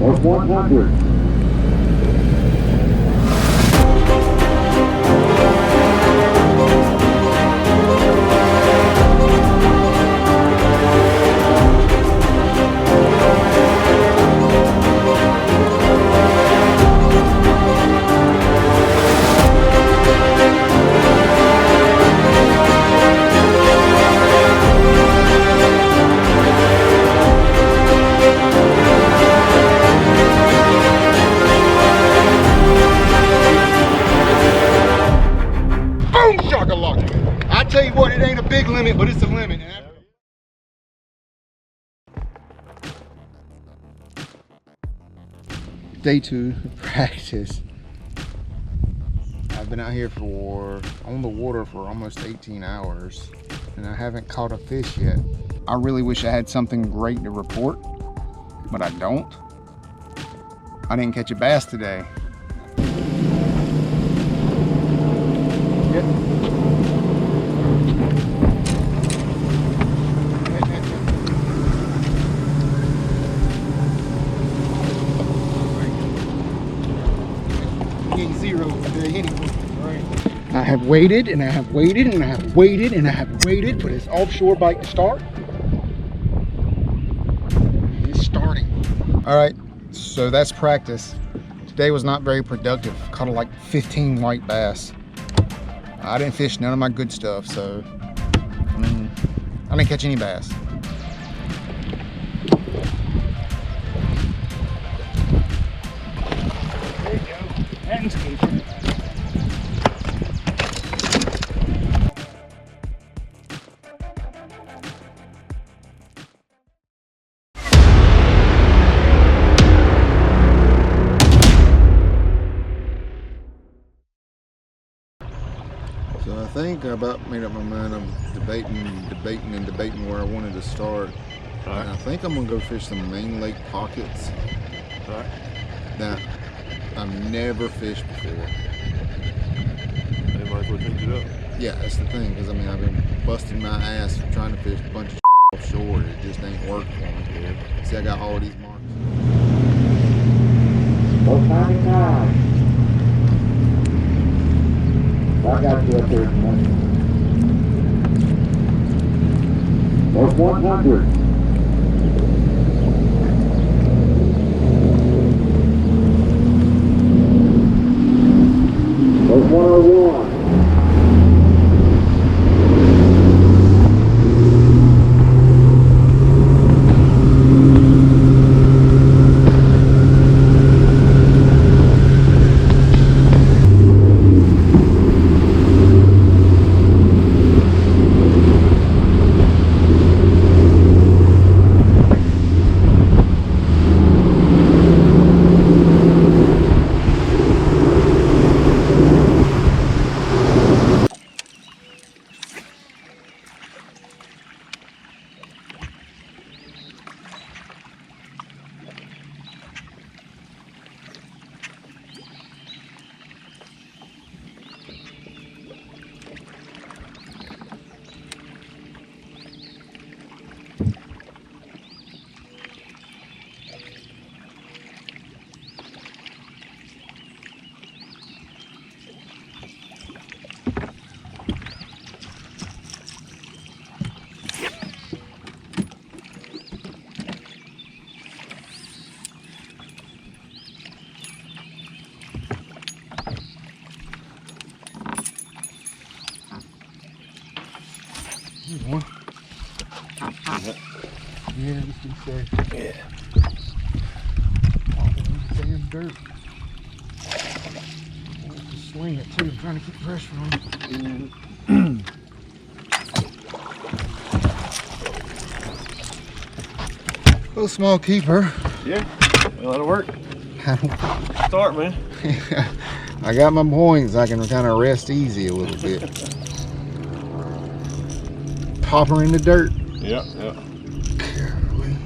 North 100. I tell you what, it ain't a big limit, but it's a limit. Day 2 of practice. I've been out here on the water for almost 18 hours and I haven't caught a fish yet. I really wish I had something great to report, but I don't. I didn't catch a bass today. I have waited and I have waited and I have waited and I have waited for this offshore bite to start. It's starting. All right, so that's practice. Today was not very productive. Caught like 15 white bass. I didn't fish none of my good stuff, so I didn't catch any bass. There you go. And skeeter. So I think I about made up my mind. I'm debating where I wanted to start. Right. And I think I'm gonna go fish some main lake pockets Right. that I've never fished before. They might as well change it up. Yeah, that's the thing, because I mean I've been busting my ass trying to fish a bunch of offshore. It just ain't worked for me. Yeah. See, I got all these marks. North 99. I got you up here. North 100. North 101. One. Yeah, this is safe. Yeah. Oh, damn dirt. I want to swing it too. I'm trying to keep pressure on it. Little small keeper. Yeah. Well, that'll work. Start, man. I got my points. I can kind of rest easy a little bit. Pop her in the dirt. Yeah, yeah. Carefully.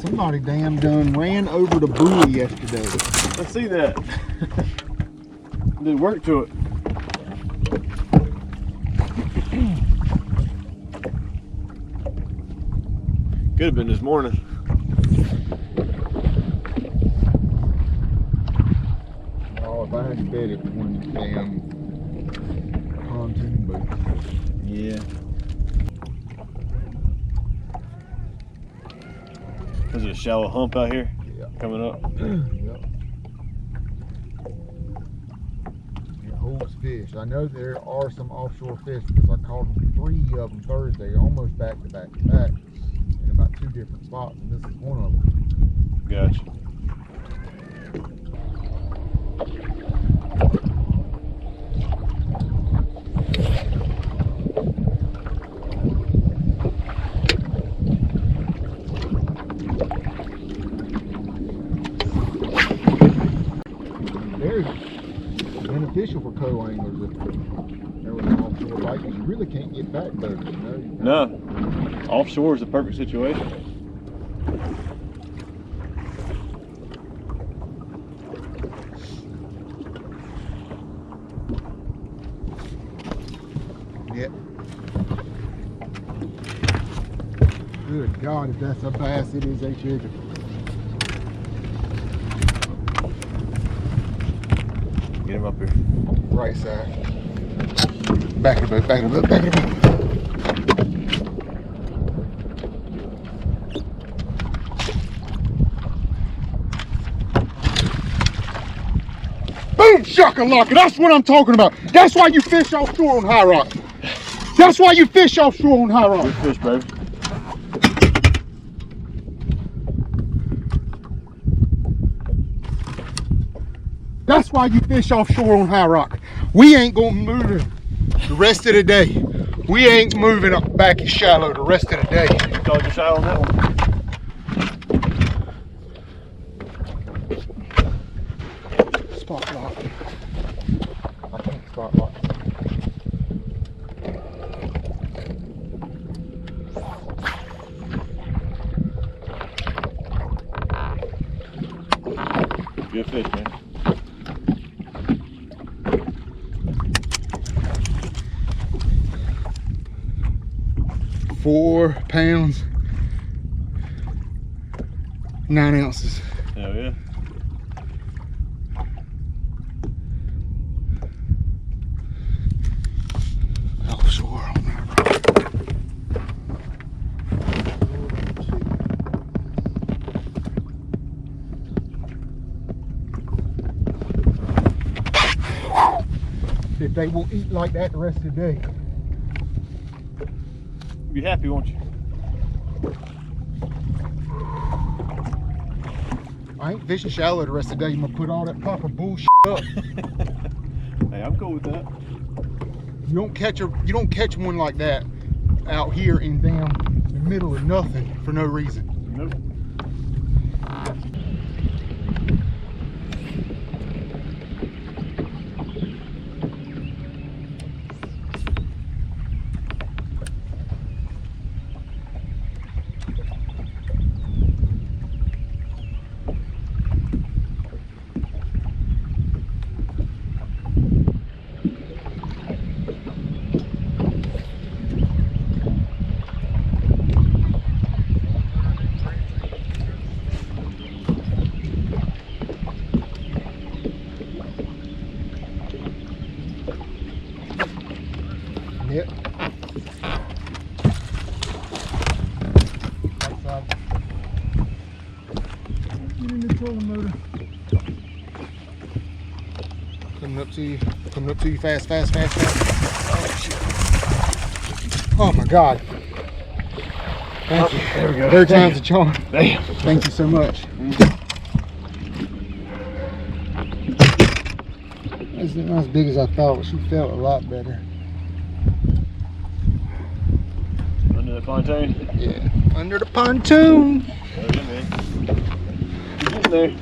Somebody damn done ran over the buoy yesterday. Let's see that. Did work to it. Could have been this morning. Oh, if I had bet it was one of these damn pontoon boats. Yeah. Is it a shallow hump out here? Yeah. Coming up? Yep. It holds fish. I know there are some offshore fish because I caught 3 of them Thursday, almost back to back to back, in about 2 different spots, and this is one of them. Gotcha. Very beneficial for co-anglers if there was an offshore bite, because you really can't get back boats, you know? No. Offshore is the perfect situation. Yep. Good God, if that's a bass, it is a chicken. Get him up here. Right side. Back of the boat, back of the boat, back of the boat. Boom, shakalaka, that's what I'm talking about. That's why you fish offshore on high rock. That's why you fish offshore on high rock. Good fish, baby. That's why you fish offshore on high rock. We ain't gonna move it the rest of the day. We ain't moving up back in shallow the rest of the day. You called your shot on that one. Spot lock. I can't spot lock. Good fish, man. £4, 9 ounces. Hell yeah. Offshore on that rock. If they will eat like that the rest of the day. Be happy, won't you? I ain't fishing shallow the rest of the day. You gonna put all that proper bullshit up. Hey, I'm cool with that. You don't catch one like that out here in damn the middle of nothing for no reason. Nope. Yep. Outside. Get in the trolling motor. Coming up to you fast, fast, fast, fast. Oh shit. Oh my God. Thank you. There we go. Third time's a charm. Damn. Thank you so much. That's not as big as I thought. She felt a lot better. Under the pontoon? Yeah. Under the pontoon. Oh yeah, man. Get in there.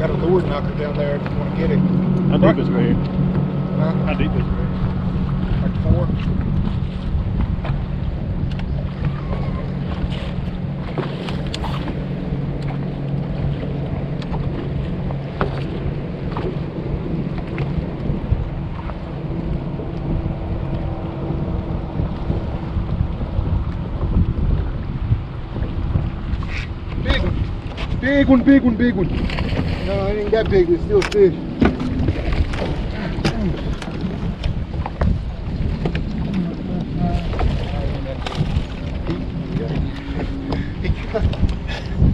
Got a lure knocker down there if you want to get it. How deep is it right here? Huh? How deep is it right here? Like 4. Big one, big one, big one. No, it ain't that big, it's still a fish.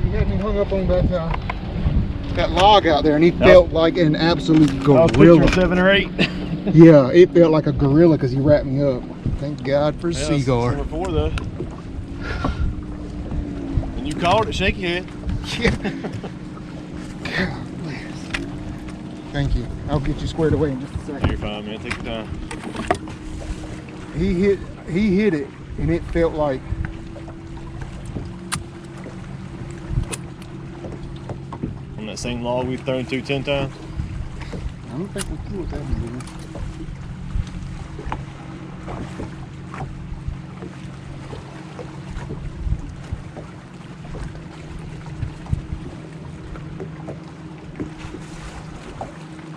He had me hung up on that log out there, and he felt like an absolute gorilla. I was picturing 7 or 8. Yeah, it felt like a gorilla because he wrapped me up. Thank God for Yeah, Seaguar. Number 4 though. And you called it, shaky head. Yeah. Thank you. I'll get you squared away in just a second. You're fine, man. Take your time. He hit it, and it felt like On that same log we've thrown to 10 times. I don't think we threw it that one, did we?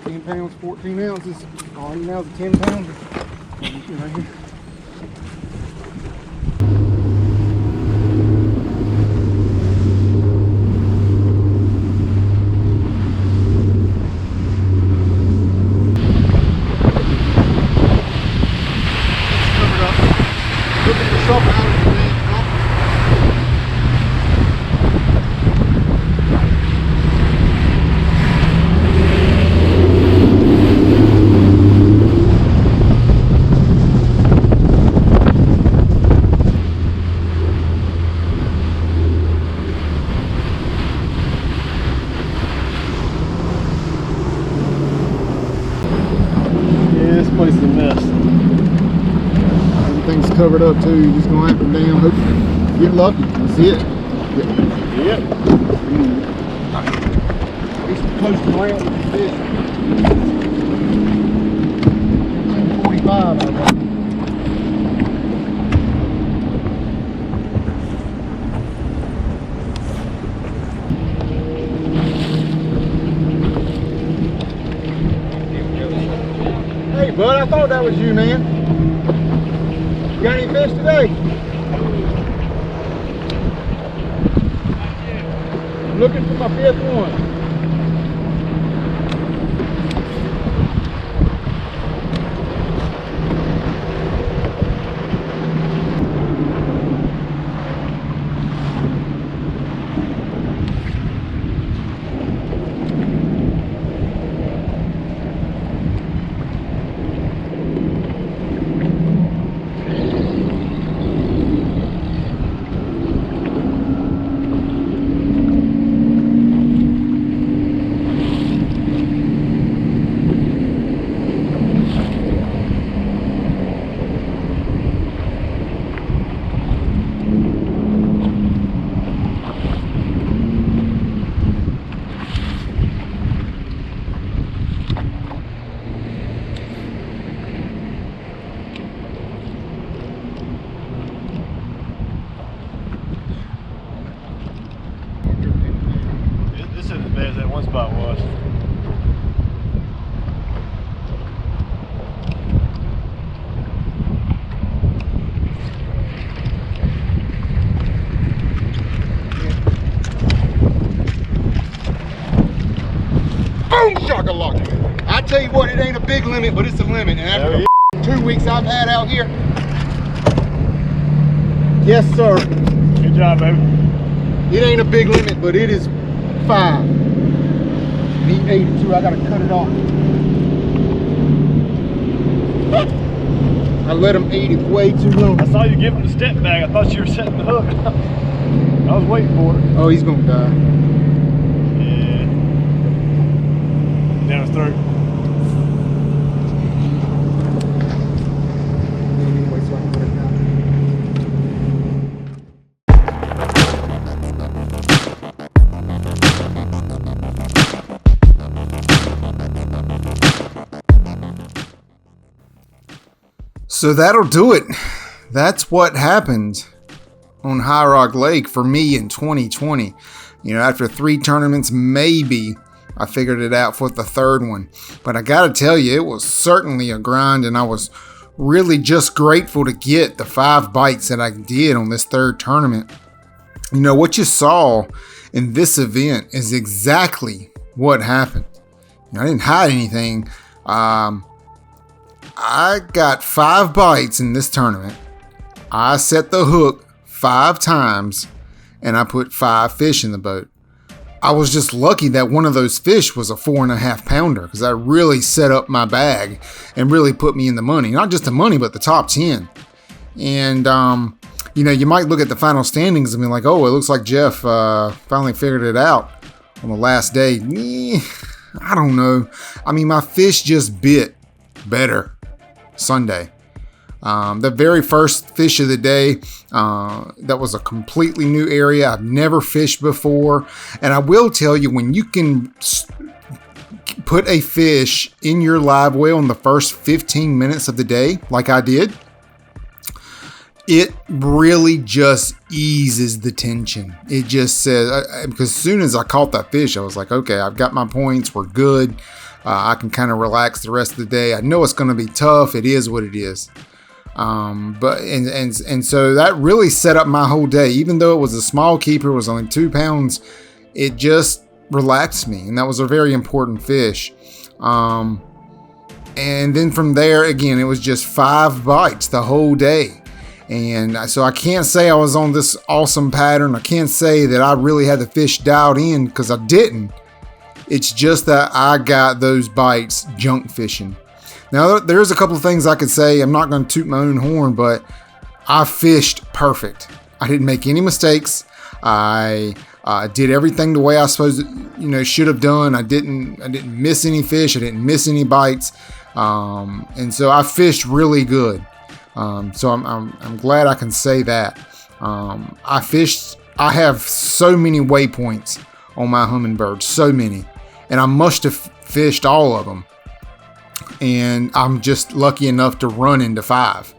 10 pounds, 14 ounces. All you now is a 10 pounder. Right here. Covered up. Look at the shop out of the thing. Place is a mess. Everything's covered up too. You're just gonna have to damn hope get lucky. That's it. Yep. He's coasting around with the fish. 45, I think. Hey, bud, I thought that was you, man. You got any fish today? I'm looking for my 5th one. This isn't as bad as that one spot was. Boom, shakalaka. I tell you what, it ain't a big limit, but it's a limit. And after the 2 weeks I've had out here, yes, sir. Good job, baby. It ain't a big limit, but it is 5. Meat 82, I gotta cut it off. I let him eat it way too long. I saw you give him the step bag. I thought you were setting the hook. I was waiting for it. Oh, he's gonna die. Yeah. Down his throat. Anyway, so I can put it down. So that'll do it. That's what happened on High Rock Lake for me in 2020. You know, after 3 tournaments, maybe I figured it out for the 3rd one. But I gotta tell you, it was certainly a grind, and I was really just grateful to get the 5 bites that I did on this 3rd tournament. You know, what you saw in this event is exactly what happened. You know, I didn't hide anything. I got 5 bites in this tournament. I set the hook 5 times, and I put 5 fish in the boat. I was just lucky that one of those fish was a 4.5 pounder, because that really set up my bag and really put me in the money. Not just the money, but the top 10. And, you know, you might look at the final standings and be like, oh, it looks like Jeff finally figured it out on the last day. I don't know. I mean, my fish just bit better Sunday. The very first fish of the day, that was a completely new area. I've never fished before. And I will tell you, when you can put a fish in your live well in the first 15 minutes of the day, like I did, it really just eases the tension. It just says, because as soon as I caught that fish, I was like, okay, I've got my points. We're good. I can kind of relax the rest of the day. I know it's going to be tough. It is what it is. But so that really set up my whole day. Even though it was a small keeper, it was only 2 pounds, it just relaxed me, and that was a very important fish. And then from there, again, it was just 5 bites the whole day. And so I can't say I was on this awesome pattern. I can't say that I really had the fish dialed in, because I didn't. It's just that I got those bites junk fishing. Now, there's a couple of things I could say. I'm not going to toot my own horn, but I fished perfect. I didn't make any mistakes. I did everything the way I suppose should have done. I didn't miss any fish. I didn't miss any bites, and so I fished really good. So I'm glad I can say that. I have so many waypoints on my Humminbird, so many, and I must have fished all of them. And I'm just lucky enough to run into 5.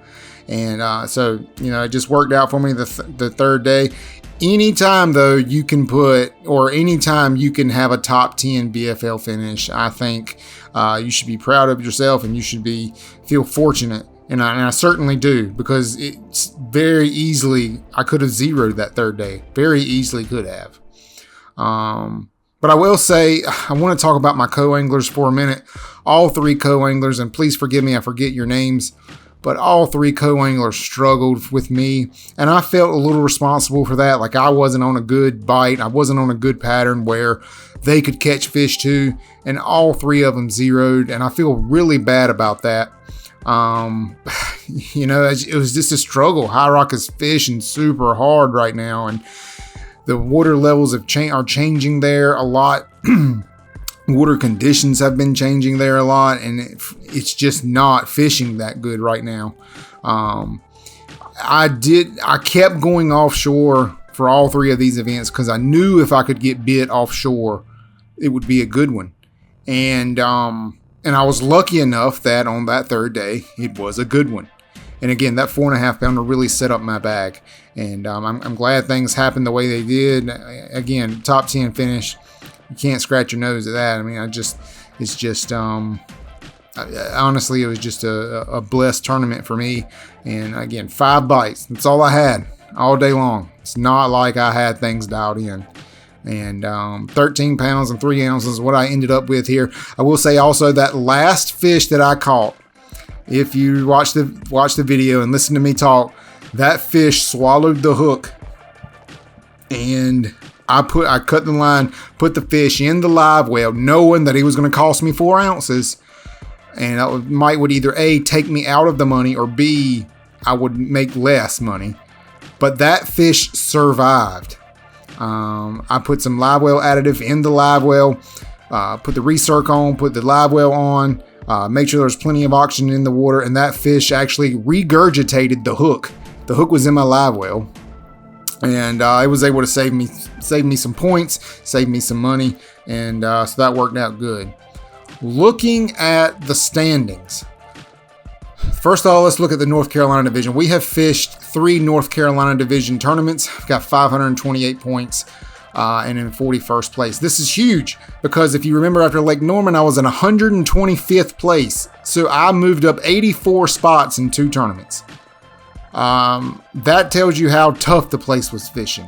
And so, it just worked out for me the 3rd day. Anytime, though, you can anytime you can have a top 10 BFL finish, I think you should be proud of yourself, and you should feel fortunate. And I certainly do, because it's very easily, I could have zeroed that 3rd day. Very easily could have. But I will say, I want to talk about my co-anglers for a minute. All 3 co-anglers, and please forgive me, I forget your names, but all 3 co-anglers struggled with me, and I felt a little responsible for that. Like, I wasn't on a good bite. I wasn't on a good pattern where they could catch fish too, and all 3 of them zeroed, and I feel really bad about that. It was just a struggle. High Rock is fishing super hard right now, and the water levels are changing there a lot. Water conditions have been changing there a lot, and it's just not fishing that good right now. I kept going offshore for all 3 of these events, because I knew if I could get bit offshore, it would be a good one. And I was lucky enough that on that 3rd day, it was a good one. And again, that 4.5 pounder really set up my bag. And I'm glad things happened the way they did. Again, top 10 finish. You can't scratch your nose at that. I mean, honestly, it was just a blessed tournament for me. And again, 5 bites. That's all I had all day long. It's not like I had things dialed in. And 13 pounds and 3 ounces is what I ended up with here. I will say also that last fish that I caught, if you watch the video and listen to me talk, that fish swallowed the hook, and I cut the line, put the fish in the live well, knowing that he was going to cost me 4 ounces, and that would either A, take me out of the money, or B, I would make less money. But that fish survived. I put some live well additive in the live well, put the recirc on, put the live well on, make sure there's plenty of oxygen in the water, and that fish actually regurgitated the hook. The hook was in my live well, and it was able to save me some points, save me some money, and so that worked out good. Looking at the standings, First of all, let's look at the North Carolina division. We have fished 3 North Carolina division tournaments. I've got 528 points and in 41st place. This is huge because if you remember after Lake Norman, I was in 125th place. So I moved up 84 spots in 2 tournaments. That tells you how tough the place was fishing.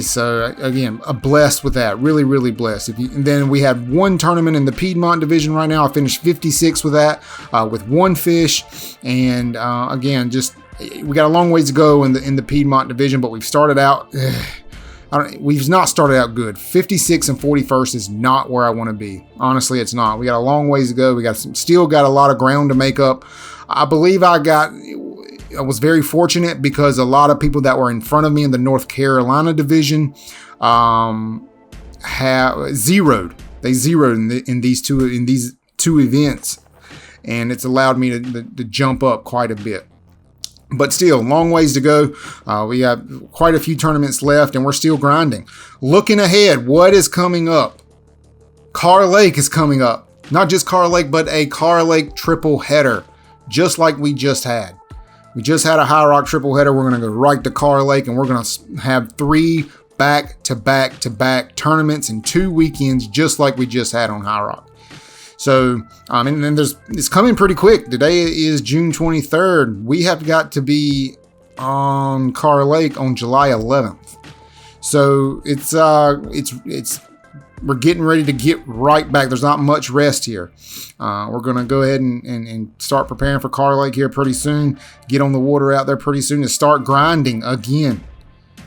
So again, blessed with that. Really, really blessed. And then we had 1 tournament in the Piedmont division right now. I finished 56 with that, with 1 fish. And again, just we got a long ways to go in the Piedmont division, but we've started out. We've not started out good. 56 and 41st is not where I want to be. Honestly, it's not. We got a long ways to go. We still got a lot of ground to make up. I believe I was very fortunate because a lot of people that were in front of me in the North Carolina division have zeroed. They zeroed in these two events, and it's allowed me to jump up quite a bit. But still, long ways to go. We have quite a few tournaments left, and we're still grinding. Looking ahead, what is coming up? Kerr Lake is coming up. Not just Kerr Lake, but a Kerr Lake triple header, just like we just had. We just had a High Rock triple header. We're going to go right to Kerr Lake, and we're going to have 3 back-to-back tournaments in 2 weekends, just like we just had on High Rock. So, and then it's coming pretty quick. Today is June 23rd. We have got to be on Kerr Lake on July 11th. So we're getting ready to get right back. There's not much rest here. We're going to go ahead and start preparing for Kerr Lake here pretty soon. Get on the water out there pretty soon and start grinding again.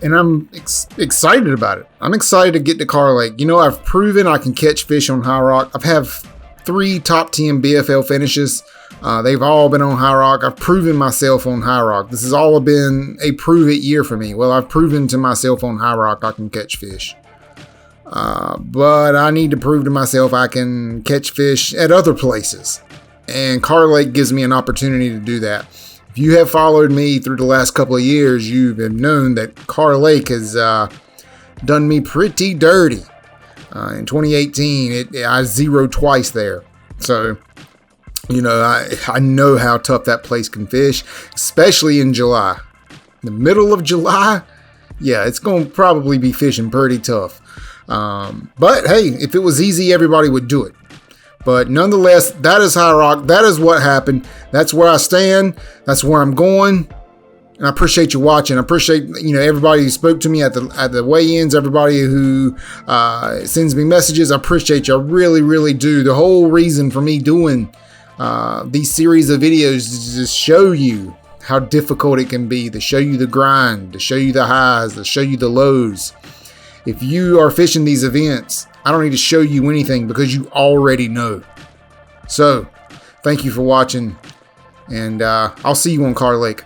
And I'm excited about it. I'm excited to get to Kerr Lake. You know, I've proven I can catch fish on High Rock. I've had 3 top 10 BFL finishes. They've all been on High Rock. I've proven myself on High Rock. This has all been a prove it year for me. Well, I've proven to myself on High Rock I can catch fish. But I need to prove to myself I can catch fish at other places. And Kerr Lake gives me an opportunity to do that. If you have followed me through the last couple of years, you have known that Kerr Lake has done me pretty dirty. In 2018, I zeroed twice there. So, you know, I know how tough that place can fish, especially in July. The middle of July, yeah, it's going to probably be fishing pretty tough. But hey, if it was easy, everybody would do it. But nonetheless, that is High Rock. That is what happened. That's where I stand. That's where I'm going. And I appreciate you watching. I appreciate, you know, everybody who spoke to me at the weigh-ins, everybody who sends me messages. I appreciate you. I really, really do. The whole reason for me doing these series of videos is to show you how difficult it can be, to show you the grind, to show you the highs, to show you the lows. If you are fishing these events, I don't need to show you anything because you already know. So, thank you for watching, and I'll see you on Kerr Lake.